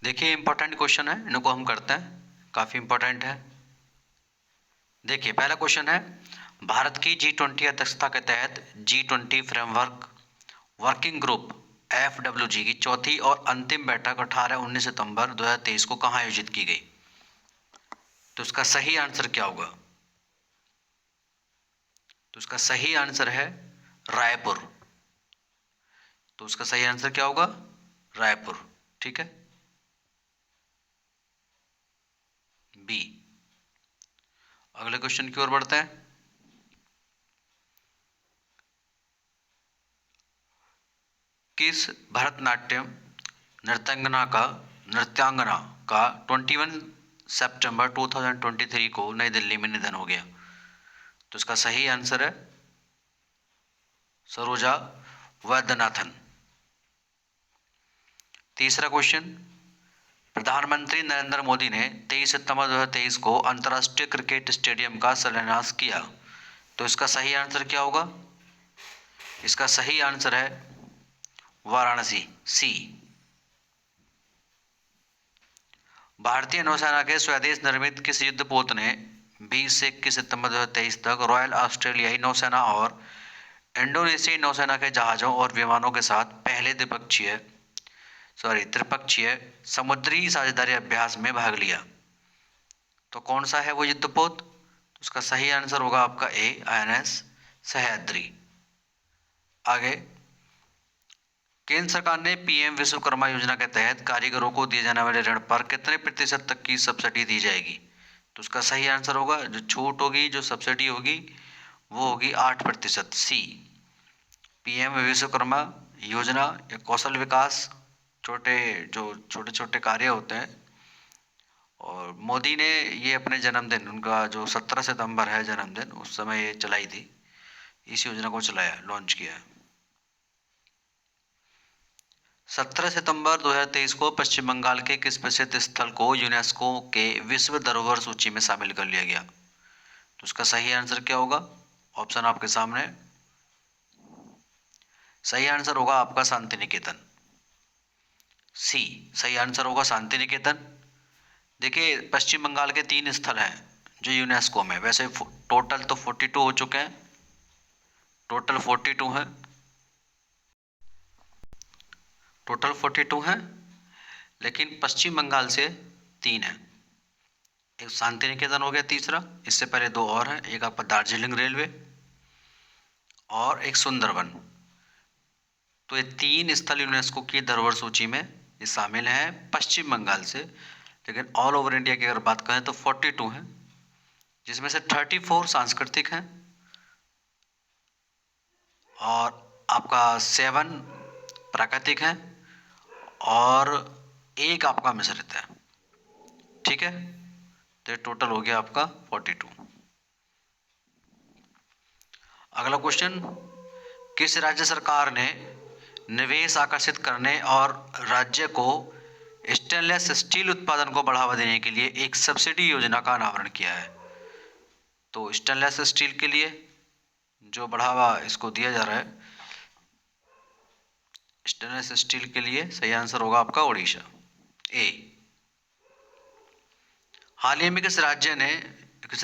देखिए important question है, इनको हम करते हैं, काफ़ी इंपॉर्टेंट है। देखिए पहला क्वेश्चन है, भारत की G20 अध्यक्षता के तहत G20 framework working group FWG की चौथी और अंतिम बैठक 18-19 सितंबर 2023 को कहाँ आयोजित की गई? तो इसका सही आंसर क्या होगा? तो इसका सही आंसर है रायपुर। तो उसका सही आंसर क्या होगा? रायपुर। ठीक है, बी। अगले क्वेश्चन की ओर बढ़ते हैं। किस भरतनाट्यम नृत्यांगना का 21 सितंबर 2023 को नई दिल्ली में निधन हो गया? तो इसका सही आंसर है सरोजा वैद्यनाथन। तीसरा क्वेश्चन, प्रधानमंत्री नरेंद्र मोदी ने 23 सितंबर 2023 को अंतर्राष्ट्रीय क्रिकेट स्टेडियम का शिलान्यास किया। तो इसका सही आंसर क्या होगा? इसका सही आंसर है वाराणसी, सी। भारतीय नौसेना के स्वदेश निर्मित किस युद्धपोत ने 20 से 21 सितंबर 2023 तक रॉयल ऑस्ट्रेलियाई नौसेना और इंडोनेशियाई नौसेना के जहाजों और विमानों के साथ पहले त्रिपक्षीय समुद्री साझेदारी अभ्यास में भाग लिया? तो कौन सा है वो युद्धपोत? तो उसका सही आंसर होगा आपका ए, INS सह्याद्री। आगे, केंद्र सरकार ने PM विश्वकर्मा योजना के तहत कारीगरों को दिए जाने वाले ऋण पर कितने प्रतिशत तक की सब्सिडी दी जाएगी? तो उसका सही आंसर होगा, जो छूट होगी, जो सब्सिडी होगी, वो होगी 8%, सी। PM विश्वकर्मा योजना या कौशल विकास, छोटे छोटे कार्य होते हैं। और मोदी ने ये अपने जन्मदिन, उनका जो 17 सितंबर है जन्मदिन, उस समय ये चलाई थी, इस योजना को चलाया, लॉन्च किया। 17 सितंबर 2023 को पश्चिम बंगाल के किस प्रसिद्ध स्थल को यूनेस्को के विश्व धरोहर सूची में शामिल कर लिया गया? तो उसका सही आंसर क्या होगा? ऑप्शन आपके सामने। सही आंसर होगा आपका शांति निकेतन, सी। सही आंसर होगा शांति निकेतन। देखिए पश्चिम बंगाल के 3 स्थल हैं जो यूनेस्को में, वैसे टोटल तो 42 हो चुके हैं, टोटल 42 हैं, टोटल 42 हैं, लेकिन पश्चिम बंगाल से 3 हैं। एक शांति निकेतन हो गया तीसरा, इससे पहले 2 और हैं, एक आपका दार्जिलिंग रेलवे और एक सुंदरबन। तो ये 3 स्थल यूनेस्को की धरोहर सूची में ये शामिल हैं पश्चिम बंगाल से। लेकिन ऑल ओवर इंडिया की अगर बात करें तो 42 हैं, जिसमें से 34 सांस्कृतिक हैं और आपका 7 प्राकृतिक हैं और एक आपका मिश्रित है। ठीक है, तो ये टोटल हो गया आपका 42। अगला क्वेश्चन, किस राज्य सरकार ने निवेश आकर्षित करने और राज्य को स्टेनलेस स्टील उत्पादन को बढ़ावा देने के लिए एक सब्सिडी योजना का अनावरण किया है? तो स्टेनलेस स्टील के लिए जो बढ़ावा इसको दिया जा रहा है, स्टेनलेस स्टील के लिए सही आंसर होगा आपका ओडिशा, ए। हाल ही में किस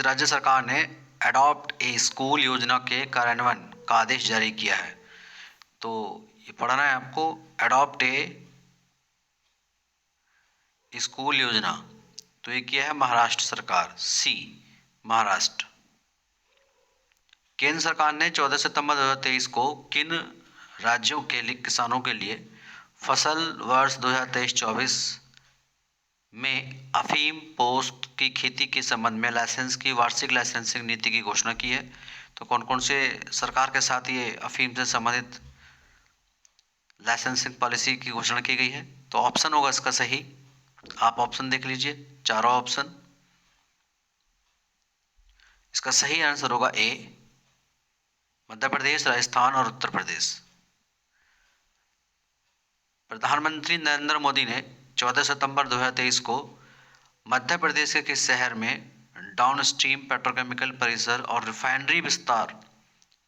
राज्य सरकार ने अडॉप्ट ए स्कूल योजना के कार्यान्वयन का आदेश जारी किया है? तो ये पढ़ना है आपको, अडॉप्ट ए स्कूल योजना, तो ये किया है महाराष्ट्र सरकार, सी, महाराष्ट्र। केंद्र सरकार ने 14 सितंबर 2023 को किन राज्यों के लिए किसानों के लिए फसल वर्ष 2023-24 में अफीम पोस्त की खेती के संबंध में लाइसेंस की वार्षिक लाइसेंसिंग नीति की घोषणा की है? तो कौन कौन से सरकार के साथ ये अफीम से संबंधित लाइसेंसिंग पॉलिसी की घोषणा की गई है? तो ऑप्शन होगा इसका सही, आप ऑप्शन देख लीजिए, चारों ऑप्शन। इसका सही आंसर होगा ए, मध्य प्रदेश, राजस्थान और उत्तर प्रदेश। प्रधानमंत्री नरेंद्र मोदी ने 14 सितंबर 2023 को मध्य प्रदेश के किस शहर में डाउनस्ट्रीम पेट्रोकेमिकल परिसर और रिफाइनरी विस्तार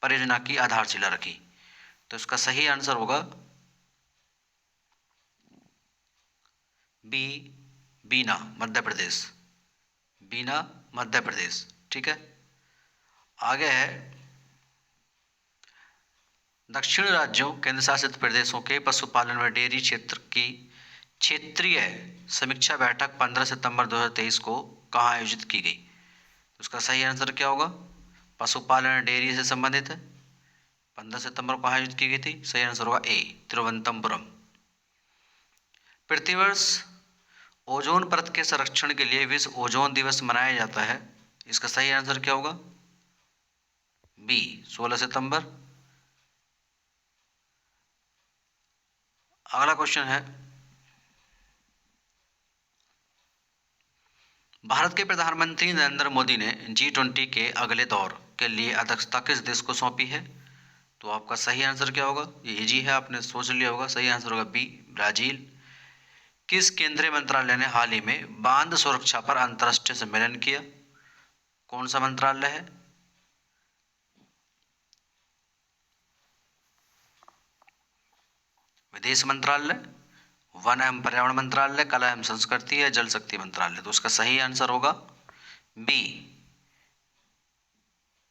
परियोजना की आधारशिला रखी? तो इसका सही आंसर होगा बी बीना मध्य प्रदेश, बीना मध्य प्रदेश। ठीक है, आगे है दक्षिण राज्यों केंद्र शासित प्रदेशों के पशुपालन व डेयरी क्षेत्र की क्षेत्रीय समीक्षा बैठक 15 सितंबर 2023 को कहाँ आयोजित की गई? उसका सही आंसर क्या होगा? पशुपालन डेयरी से संबंधित है, 15 सितंबर को आयोजित की गई थी। सही आंसर होगा ए, तिरुवनंतपुरम। प्रतिवर्ष ओजोन परत के संरक्षण के लिए विश्व ओजोन दिवस मनाया जाता है। इसका सही आंसर क्या होगा? बी, 16 सितंबर। अगला क्वेश्चन है, भारत के प्रधानमंत्री नरेंद्र मोदी ने G20 के अगले दौर के लिए अध्यक्षता किस देश को सौंपी है? तो आपका सही आंसर क्या होगा? ये इजी है, आपने सोच लिया होगा। सही आंसर होगा बी, ब्राजील। किस केंद्रीय मंत्रालय ने हाल ही में बांध सुरक्षा पर अंतर्राष्ट्रीय सम्मेलन किया? कौन सा मंत्रालय है? विदेश मंत्रालय, वन एवं पर्यावरण मंत्रालय, कला एवं संस्कृति या जल शक्ति मंत्रालय? तो उसका सही आंसर होगा बी।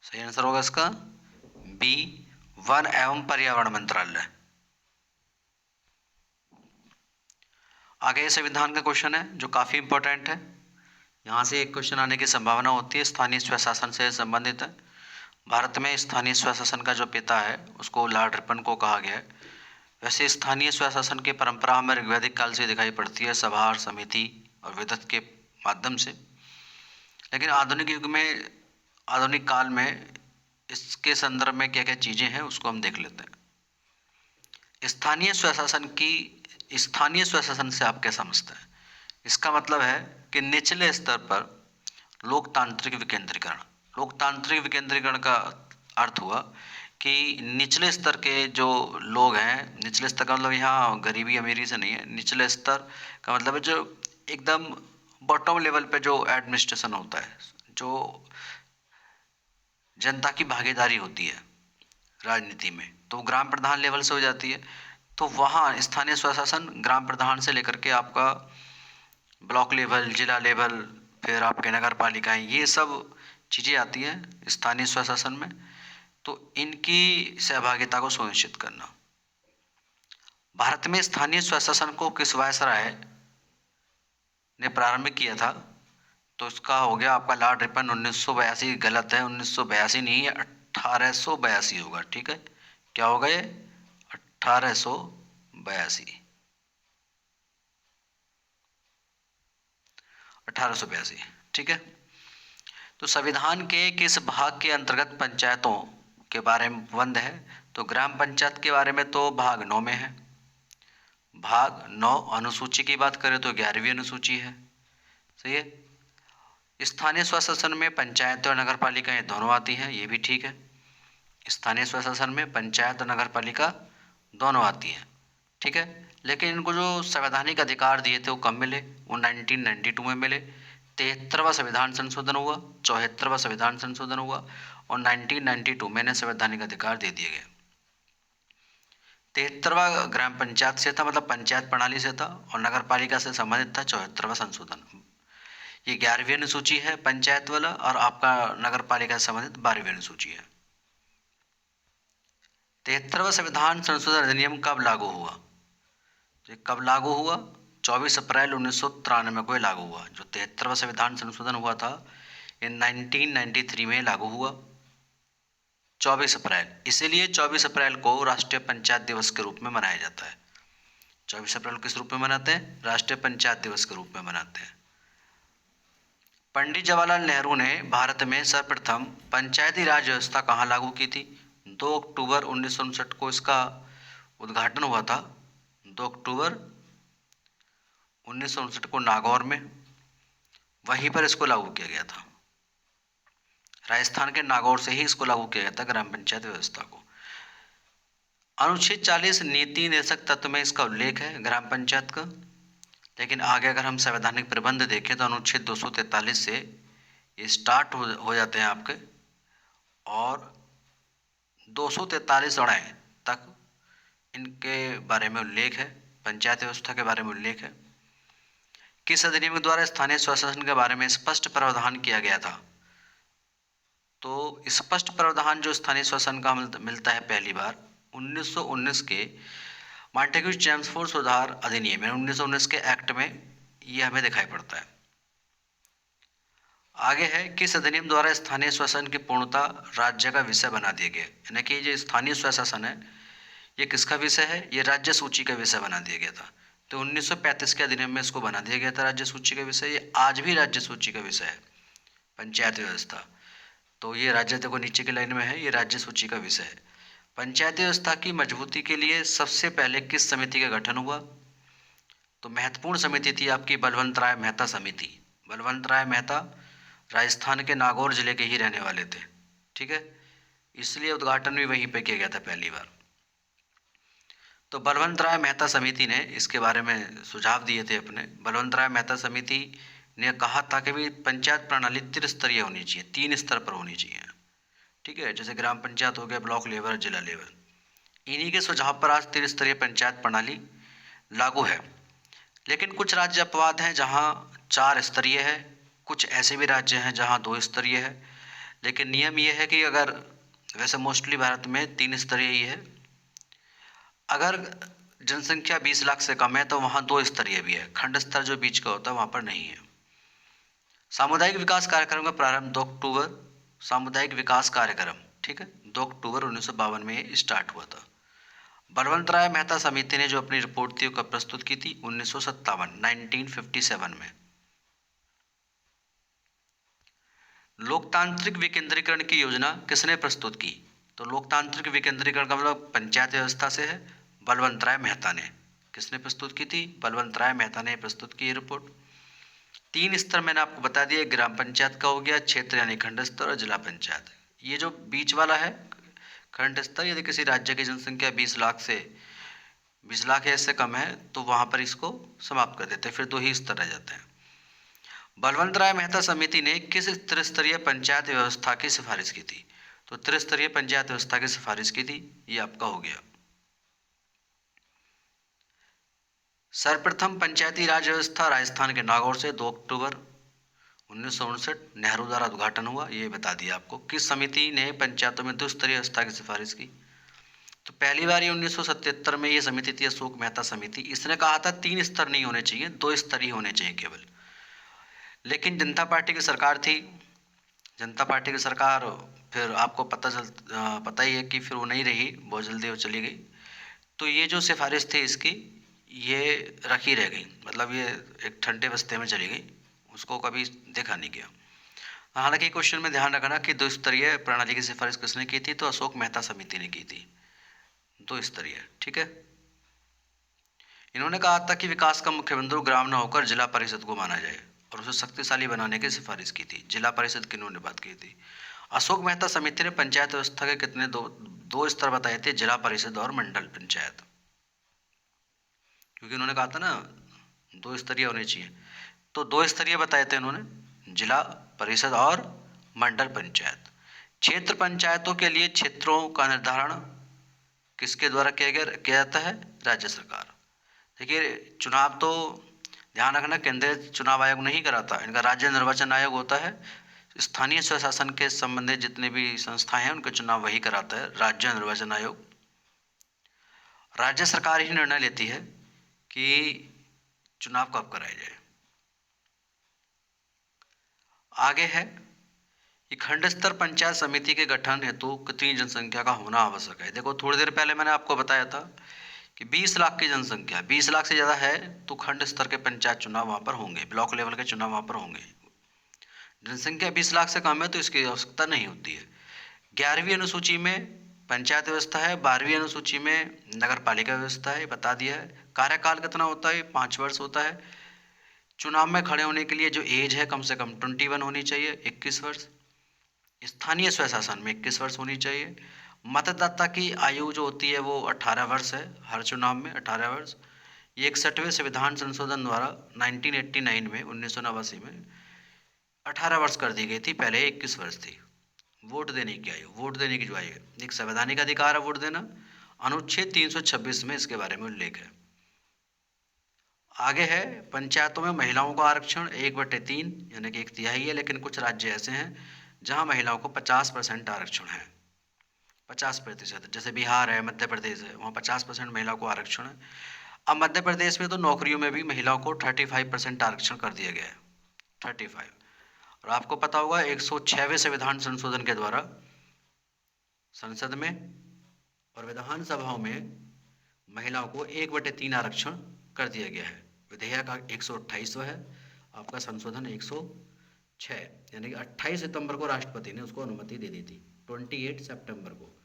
सही आंसर होगा इसका बी, वन एवं पर्यावरण मंत्रालय। आगे संविधान का क्वेश्चन है जो काफी इंपॉर्टेंट है। यहाँ से एक क्वेश्चन आने की संभावना होती है, स्थानीय स्वशासन से संबंधित है। भारत में स्थानीय स्वशासन का जो पिता है उसको लॉर्ड रिपन को कहा गया है। वैसे स्थानीय स्वशासन की परंपरा हमें ऋग्वैदिक काल से दिखाई पड़ती है, सभा, समिति और विधत के माध्यम से। लेकिन आधुनिक युग में, आधुनिक काल में इसके संदर्भ में क्या क्या चीज़ें हैं उसको हम देख लेते हैं। स्थानीय स्वशासन से आप क्या समझते हैं? इसका मतलब है कि निचले स्तर पर लोकतांत्रिक विकेंद्रीकरण। लोकतांत्रिक विकेंद्रीकरण का अर्थ हुआ कि निचले स्तर के जो लोग हैं, निचले स्तर का मतलब यहाँ गरीबी अमीरी से नहीं है, निचले स्तर का मतलब है जो एकदम बॉटम लेवल पे जो एडमिनिस्ट्रेशन होता है, जो जनता की भागीदारी होती है राजनीति में, तो ग्राम प्रधान लेवल से हो जाती है। तो वहाँ स्थानीय स्वशासन ग्राम प्रधान से लेकर के आपका ब्लॉक लेवल, जिला लेवल, फिर आपके नगर पालिकाएँ, ये सब चीज़ें आती हैं स्थानीय स्वशासन में। तो इनकी सहभागिता को सुनिश्चित करना। भारत में स्थानीय स्वशासन को किस वायसराय ने प्रारंभ किया था? तो इसका हो गया आपका लॉर्ड रिपन, 1982। गलत है, 1982 नहीं है, 1882 होगा। ठीक है, क्या होगा ये? 1882। 1882। ठीक है, तो संविधान के किस भाग के अंतर्गत पंचायतों के बारे में बंद है? तो ग्राम पंचायत के बारे में तो भाग 9 में है। भाग 9 अनुसूची की बात करें तो 11वीं अनुसूची है। सही है। स्थानीय स्वशासन में पंचायत और नगर पालिकाएं दोनों आती हैं, ये भी ठीक है। स्थानीय स्वशासन में पंचायत और नगर पालिका दोनों आती हैं, ठीक है। लेकिन इनको जो संवैधानिक अधिकार दिए थे वो कब मिले? वो 1992 में मिले। 73वां संविधान संशोधन हुआ, 74वां संविधान संशोधन हुआ और 1992 में इन्हें संवैधानिक अधिकार दे दिए गए। 73वां ग्राम पंचायत से था, मतलब पंचायत प्रणाली से था, और नगर पालिका से संबंधित था 74वां संशोधन। ये 11वीं अनुसूची है पंचायत वाला, और आपका नगर पालिका से संबंधित 12वीं अनुसूची है। 73वां संविधान संशोधन अधिनियम कब लागू हुआ? तो कब लागू हुआ? 24 अप्रैल 1993 को लागू हुआ। जो 73वां संविधान संशोधन हुआ था ये 1993 में लागू हुआ, 24 अप्रैल। इसीलिए 24 अप्रैल को राष्ट्रीय पंचायत दिवस के रूप में मनाया जाता है। 24 अप्रैल किस रूप में मनाते हैं? राष्ट्रीय पंचायत दिवस के रूप में मनाते हैं। पंडित जवाहरलाल नेहरू ने भारत में सर्वप्रथम पंचायती राज व्यवस्था कहाँ लागू की थी? 2 अक्टूबर 1959 को इसका उद्घाटन हुआ था। 2 अक्टूबर 1959 को नागौर में, वहीं पर इसको लागू किया गया था। राजस्थान के नागौर से ही इसको लागू किया गया था, ग्राम पंचायत व्यवस्था को। अनुच्छेद 40 नीति निर्देशक तत्व में इसका उल्लेख है ग्राम पंचायत का। लेकिन आगे अगर हम संवैधानिक प्रबंध देखें तो अनुच्छेद 243 से ये स्टार्ट हो जाते हैं आपके, और 243 तक इनके बारे में उल्लेख है, पंचायत व्यवस्था के बारे में उल्लेख है। किस अधिनियम के द्वारा स्थानीय स्वशासन के बारे में स्पष्ट प्रावधान किया गया था? तो स्पष्ट प्रावधान जो स्थानीय स्वशासन का मिलता है पहली बार 1919 के मॉन्टेग्यू चेम्सफोर्ड सुधार अधिनियम 1919 के एक्ट में ये हमें दिखाई पड़ता है। आगे है, किस अधिनियम द्वारा स्थानीय स्वशासन की पूर्णता राज्य का विषय बना दिया गया? यानी कि जो स्थानीय स्वशासन है ये किसका विषय है? ये राज्य सूची का विषय बना दिया गया था। तो 1935 के अधिनियम में इसको बना दिया गया था राज्य सूची का विषय। ये आज भी राज्य सूची का विषय है, पंचायत व्यवस्था। तो ये राज्य देखो नीचे की लाइन में है, ये राज्य सूची का विषय है। पंचायती व्यवस्था की मजबूती के लिए सबसे पहले किस समिति का गठन हुआ? तो महत्वपूर्ण समिति थी आपकी बलवंत राय मेहता समिति। बलवंत राय मेहता राजस्थान के नागौर जिले के ही रहने वाले थे, ठीक है, इसलिए उद्घाटन भी वहीं पे किया गया था पहली बार। तो बलवंत राय मेहता समिति ने इसके बारे में सुझाव दिए थे अपने। बलवंत राय मेहता समिति ने कहा था कि भाई पंचायत प्रणाली त्रिस्तरीय होनी चाहिए, 3 स्तर पर होनी चाहिए, ठीक है, जैसे ग्राम पंचायत हो गया, ब्लॉक लेवल, जिला लेवल। इन्हीं के सुझाव पर आज त्रिस्तरीय पंचायत प्रणाली लागू है। लेकिन कुछ राज्य अपवाद हैं जहां 4 स्तरीय है, कुछ ऐसे भी राज्य हैं जहां 2 स्तरीय है। लेकिन नियम ये है कि अगर, वैसे मोस्टली भारत में 3 स्तरीय ही है। अगर जनसंख्या 20 लाख से कम है तो वहाँ 2 स्तरीय भी है, खंड स्तर जो बीच का होता है वहाँ पर नहीं है। सामुदायिक विकास कार्यक्रम का प्रारंभ 2 अक्टूबर, सामुदायिक विकास कार्यक्रम, ठीक है, 2 अक्टूबर 1952 में स्टार्ट हुआ था। बलवंत राय मेहता समिति ने जो अपनी रिपोर्ट थी वो कब प्रस्तुत की थी? 1957 में। लोकतांत्रिक विकेंद्रीकरण की योजना किसने प्रस्तुत की? तो लोकतांत्रिक विकेंद्रीकरण का मतलब पंचायत व्यवस्था से है, बलवंत राय मेहता ने। किसने प्रस्तुत की थी? बलवंत राय मेहता ने प्रस्तुत की ये रिपोर्ट। 3 स्तर मैंने आपको बता दिया, ग्राम पंचायत का हो गया, क्षेत्र यानी खंड स्तर, और जिला पंचायत। ये जो बीच वाला है खंड स्तर, यदि किसी राज्य की जनसंख्या 20 लाख या इससे कम है तो वहाँ पर इसको समाप्त कर देते हैं, फिर 2 ही स्तर रह जाते हैं। बलवंत राय मेहता समिति ने किस त्रिस्तरीय पंचायत व्यवस्था की सिफारिश की थी? तो त्रिस्तरीय पंचायत व्यवस्था की सिफारिश की थी, ये आपका हो गया। सर्वप्रथम पंचायती राज व्यवस्था राजस्थान के नागौर से 2 अक्टूबर 1959 नेहरू द्वारा उद्घाटन हुआ, ये बता दिया आपको। किस समिति ने पंचायतों में 2 स्तरीय व्यवस्था की सिफारिश की? तो पहली बार ये 1977 में ये समिति थी, अशोक मेहता समिति। इसने कहा था 3 स्तर नहीं होने चाहिए, 2 स्तर ही होने चाहिए केवल। लेकिन जनता पार्टी की सरकार थी, जनता पार्टी की सरकार, फिर आपको पता ही है कि फिर वो नहीं रही, बहुत जल्दी वो चली गई। तो ये जो सिफारिश थी इसकी, ये रखी रह गई, मतलब ये एक ठंडे बस्ते में चली गई, उसको कभी देखा नहीं गया। हालांकि क्वेश्चन में ध्यान रखना कि 2 स्तरीय प्रणाली की सिफारिश किसने की थी? तो अशोक मेहता समिति ने की थी, 2 स्तरीय, ठीक है। इन्होंने कहा था कि विकास का मुख्य बिंदु ग्राम न होकर जिला परिषद को माना जाए और उसे शक्तिशाली बनाने की सिफारिश की थी। जिला परिषद की इन्होंने बात की थी। अशोक मेहता समिति ने पंचायत व्यवस्था के कितने दो स्तर बताए थे? जिला परिषद और मंडल पंचायत, क्योंकि उन्होंने कहा था ना 2 स्तरीय होने चाहिए, तो 2 स्तरीय बताए थे उन्होंने, जिला परिषद और मंडल पंचायत। क्षेत्र पंचायतों के लिए क्षेत्रों का निर्धारण किसके द्वारा किया जाता है? राज्य सरकार। देखिए चुनाव तो ध्यान रखना केंद्रीय चुनाव आयोग नहीं कराता, इनका राज्य निर्वाचन आयोग होता है। स्थानीय स्वशासन के संबंधित जितने भी संस्थाएं हैं उनके चुनाव वही कराता है, राज्य निर्वाचन आयोग। राज्य सरकार ही निर्णय लेती है कि चुनाव कब कराए जाए। आगे है कि खंड स्तर पंचायत समिति के गठन हेतु कितनी जनसंख्या का होना आवश्यक है? देखो थोड़ी देर पहले मैंने आपको बताया था कि 20 लाख की जनसंख्या, 20 लाख से ज़्यादा है तो खंड स्तर के पंचायत चुनाव वहाँ पर होंगे, ब्लॉक लेवल के चुनाव वहाँ पर होंगे। जनसंख्या 20 लाख से कम है तो इसकी आवश्यकता नहीं होती है। 11वीं अनुसूची में पंचायत व्यवस्था है, 12वीं अनुसूची में नगर पालिका व्यवस्था है, बता दिया है। कार्यकाल कितना होता है? 5 वर्ष होता है। चुनाव में खड़े होने के लिए जो एज है कम से कम 21 होनी चाहिए, 21 वर्ष। स्थानीय स्वशासन में 21 वर्ष होनी चाहिए। मतदाता की आयु जो होती है वो 18 वर्ष है, हर चुनाव में 18 वर्ष। ये 61वें संविधान संशोधन द्वारा 1989 में 1989 में 18 वर्ष कर दी गई थी, पहले 21 वर्ष थी। वोट देने की आयु, वोट देने की जो आयु है, एक संवैधानिक अधिकार है वोट देना, अनुच्छेद 326 में इसके बारे में उल्लेख है। आगे है पंचायतों में महिलाओं का आरक्षण 1/3 यानी कि 1/3 है, लेकिन कुछ राज्य ऐसे हैं जहां महिलाओं को 50% आरक्षण है। 50%, जैसे बिहार है, मध्य प्रदेश है, वहाँ 50% महिलाओं को आरक्षण है। अब मध्य प्रदेश में तो नौकरियों में भी महिलाओं को 35% आरक्षण कर दिया गया है। 35। और आपको पता होगा 106वें संविधान संशोधन के द्वारा संसद में और विधानसभाओं में महिलाओं को 1/3 आरक्षण कर दिया गया है। विधेयक 128वां है, आपका संशोधन 106, यानी कि 28 सितंबर को राष्ट्रपति ने उसको अनुमति दे दी थी। 28 सितंबर को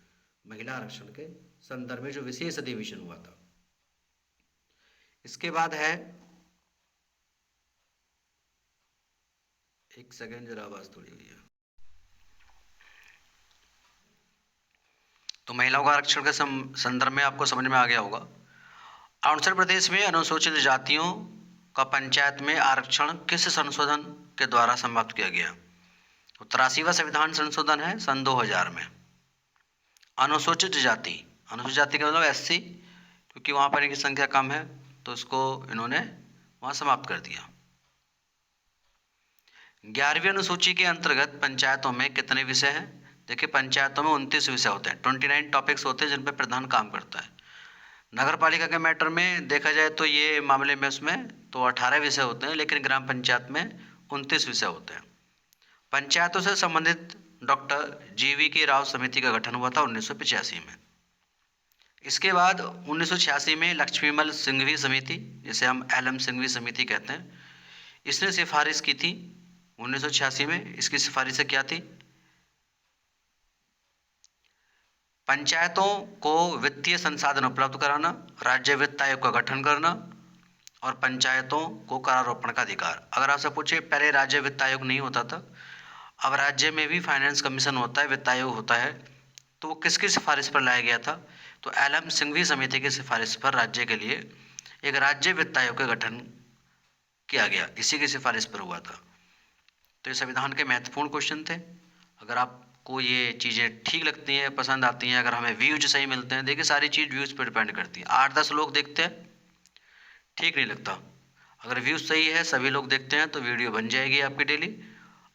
महिला आरक्षण के संदर्भ में जो विशेष अधिवेशन हुआ था। इसके बाद है, एक सेकेंड जरा आवाज थोड़ी हुई है। तो महिलाओं का आरक्षण के संदर्भ में आपको समझ में आ गया होगा। अरुणाचल प्रदेश में अनुसूचित जातियों का पंचायत में आरक्षण किस संशोधन के द्वारा समाप्त किया गया? 83वां संविधान संशोधन है सन 2000 में। अनुसूचित जाति का मतलब SC, क्योंकि वहाँ पर इनकी संख्या कम है तो इसको इन्होंने वहाँ समाप्त कर दिया। 11वीं अनुसूची के अंतर्गत पंचायतों में कितने विषय हैं? देखिए, पंचायतों में 29 विषय होते हैं, 29 टॉपिक्स होते हैं जिन पर प्रधान काम करता है। नगर पालिका के मैटर में देखा जाए तो ये मामले में उसमें तो 18 विषय होते हैं, लेकिन ग्राम पंचायत में 29 विषय होते हैं। पंचायतों से संबंधित डॉक्टर GV राव समिति का गठन हुआ था 1985 में। इसके बाद 1986 में लक्ष्मीमल सिंघवी समिति, जिसे हम LM सिंघवी समिति कहते हैं, इसने सिफारिश की थी 1986 में। इसकी सिफारिशें क्या थी? पंचायतों को वित्तीय संसाधन उपलब्ध कराना, राज्य वित्त आयोग का गठन करना और पंचायतों को करारोपण का अधिकार। अगर आपसे पूछे, पहले राज्य वित्त आयोग नहीं होता था, अब राज्य में भी फाइनेंस कमीशन होता है, वित्त आयोग होता है, तो वो किसकी सिफारिश पर लाया गया था? तो LM सिंघवी समिति की सिफारिश पर राज्य के लिए एक राज्य वित्त आयोग का गठन किया गया, इसी की सिफारिश पर हुआ था। तो ये संविधान के महत्वपूर्ण क्वेश्चन थे। अगर आपको ये चीज़ें ठीक लगती हैं, पसंद आती हैं, अगर हमें व्यूज सही मिलते हैं, देखिए सारी चीज़ व्यूज पर डिपेंड करती है। 8-10 लोग देखते हैं, ठीक नहीं लगता। अगर व्यूज सही है, सभी लोग देखते हैं, तो वीडियो बन जाएगी आपकी डेली।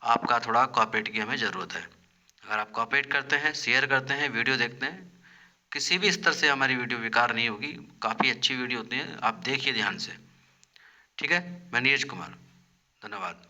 आपका थोड़ा कॉपरेट की हमें ज़रूरत है। अगर आप कॉपरेट करते हैं, शेयर करते हैं, वीडियो देखते हैं, किसी भी स्तर से हमारी वीडियो बेकार नहीं होगी, काफ़ी अच्छी वीडियो होती है, आप देखिए ध्यान से। ठीक है, मैं नीरज कुमार, धन्यवाद।